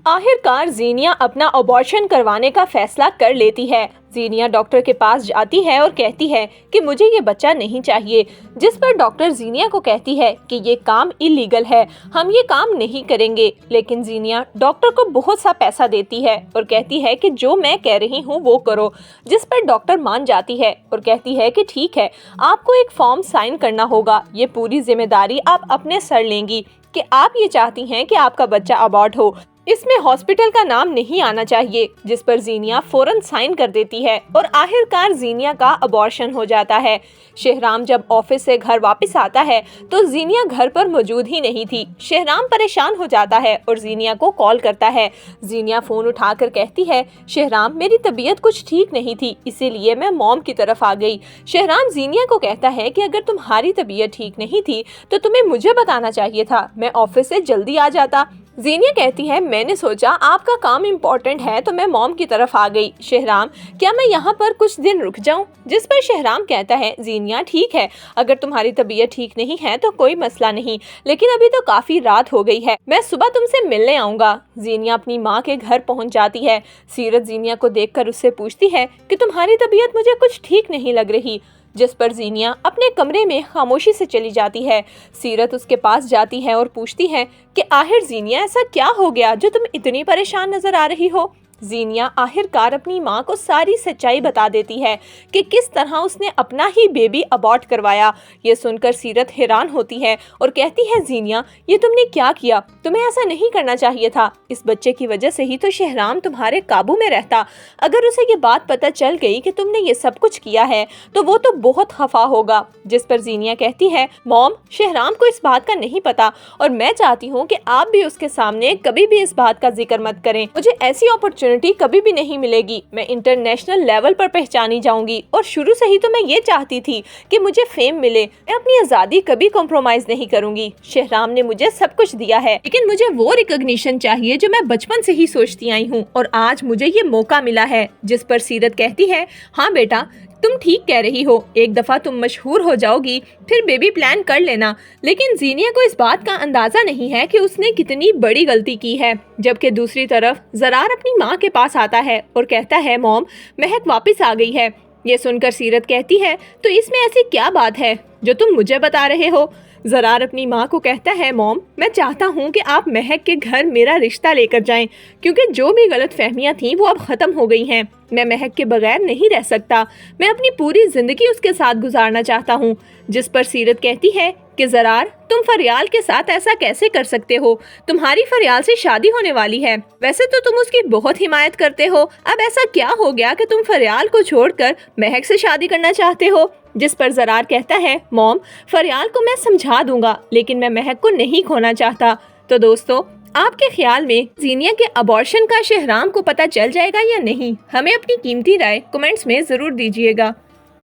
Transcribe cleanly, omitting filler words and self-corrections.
آخرکار زینیا اپنا ابارشن کروانے کا فیصلہ کر لیتی ہے۔ زینیا ڈاکٹر کے پاس جاتی ہے اور کہتی ہے کہ مجھے یہ بچہ نہیں چاہیے، جس پر ڈاکٹر زینیا کو کہتی ہے کہ یہ کام اللیگل ہے، ہم یہ کام نہیں کریں گے۔ لیکن زینیا ڈاکٹر کو بہت سا پیسہ دیتی ہے اور کہتی ہے کہ جو میں کہہ رہی ہوں وہ کرو، جس پر ڈاکٹر مان جاتی ہے اور کہتی ہے کہ ٹھیک ہے، آپ کو ایک فارم سائن کرنا ہوگا، یہ پوری ذمہ داری آپ اپنے سر لیں گی کہ آپ یہ چاہتی ہیں کہ آپ کا بچہ ابارٹ ہو، اس میں ہاسپٹل کا نام نہیں آنا چاہیے، جس پر زینیا فوراً سائن کر دیتی ہے اور آخرکار زینیا کا ابارشن ہو جاتا ہے۔ شہرام جب آفس سے گھر واپس آتا ہے تو زینیا گھر پر موجود ہی نہیں تھی۔ شہرام پریشان ہو جاتا ہے اور زینیا کو کال کرتا ہے۔ زینیا فون اٹھا کر کہتی ہے، شہرام میری طبیعت کچھ ٹھیک نہیں تھی، اسی لیے میں موم کی طرف آ گئی۔ شہرام زینیا کو کہتا ہے کہ اگر تمہاری طبیعت ٹھیک نہیں تھی تو تمہیں مجھے بتانا چاہیے تھا، میں آفس سے جلدی آ جاتا۔ زینیا کہتی ہے، میں نے سوچا آپ کا کام امپورٹنٹ ہے تو میں موم کی طرف آ گئی۔ شہرام، کیا میں یہاں پر کچھ دن رک جاؤں؟ جس پر شہرام کہتا ہے، زینیا ٹھیک ہے، اگر تمہاری طبیعت ٹھیک نہیں ہے تو کوئی مسئلہ نہیں، لیکن ابھی تو کافی رات ہو گئی ہے، میں صبح تم سے ملنے آؤں گا۔ زینیا اپنی ماں کے گھر پہنچ جاتی ہے۔ سیرت زینیا کو دیکھ کر اس سے پوچھتی ہے کہ تمہاری طبیعت مجھے کچھ ٹھیک نہیں لگ رہی، جس پر زینیا اپنے کمرے میں خاموشی سے چلی جاتی ہے۔ سیرت اس کے پاس جاتی ہے اور پوچھتی ہے کہ آخر زینیا ایسا کیا ہو گیا جو تم اتنی پریشان نظر آ رہی ہو؟ زینیا آخرکار اپنی ماں کو ساری سچائی بتا دیتی ہے کہ کس طرح اس نے اپنا ہی بیبی ابارٹ کروایا۔ یہ سن کر سیرت حیران ہوتی ہے اور کہتی ہے، زینیا یہ تم نے کیا کیا؟ تمہیں ایسا نہیں کرنا چاہیے تھا، اس بچے کی وجہ سے ہی تو شہرام تمہارے قابو میں رہتا، اگر اسے یہ بات پتہ چل گئی کہ تم نے یہ سب کچھ کیا ہے تو وہ تو بہت خفا ہوگا۔ جس پر زینیا کہتی ہے، موم شہرام کو اس بات کا نہیں پتا اور میں چاہتی ہوں کہ آپ بھی اس کے سامنے کبھی بھی اس بات کا ذکر مت کریں، مجھے ایسی اپرچونٹی کبھی بھی نہیں ملے گی، میں انٹرنیشنل لیول پر پہچانی جاؤں گی اور شروع سے ہی تو میں یہ چاہتی تھی کہ مجھے فیم ملے، میں اپنی آزادی کبھی کمپرومائز نہیں کروں گی۔ شہرام نے مجھے سب کچھ دیا ہے لیکن مجھے وہ ریکگنیشن چاہیے جو میں بچپن سے ہی سوچتی آئی ہوں اور آج مجھے یہ موقع ملا ہے۔ جس پر سیرت کہتی ہے، ہاں بیٹا تم ٹھیک کہہ رہی ہو، ایک دفعہ تم مشہور ہو جاؤ گی پھر بیبی پلان کر لینا۔ لیکن زینیا کو اس بات کا اندازہ نہیں ہے کہ اس نے کتنی بڑی غلطی کی ہے۔ جبکہ دوسری طرف زرار اپنی ماں کے پاس آتا ہے اور کہتا ہے، موم مہک واپس آ گئی ہے۔ یہ سن کر سیرت کہتی ہے، تو اس میں ایسی کیا بات ہے جو تم مجھے بتا رہے ہو؟ زرار اپنی ماں کو کہتا ہے، موم میں چاہتا ہوں کہ آپ مہک کے گھر میرا رشتہ لے کر جائیں، کیونکہ جو بھی غلط فہمیاں تھیں وہ اب ختم ہو گئی ہیں، میں مہک کے بغیر نہیں رہ سکتا، میں اپنی پوری زندگی اس کے ساتھ گزارنا چاہتا ہوں۔ جس پر سیرت کہتی ہے کہ زرار تم فریال کے ساتھ ایسا کیسے کر سکتے ہو، تمہاری فریال سے شادی ہونے والی ہے، ویسے تو تم اس کی بہت حمایت کرتے ہو، اب ایسا کیا ہو گیا کہ تم فریال کو چھوڑ کر مہک سے شادی کرنا چاہتے ہو؟ جس پر زرار کہتا ہے، موم فریال کو میں سمجھا دوں گا لیکن میں مہک کو نہیں کھونا چاہتا۔ تو دوستو، آپ کے خیال میں زینیا کے ابارشن کا شہرام کو پتہ چل جائے گا یا نہیں؟ ہمیں اپنی قیمتی رائے کمنٹس میں ضرور دیجیے گا۔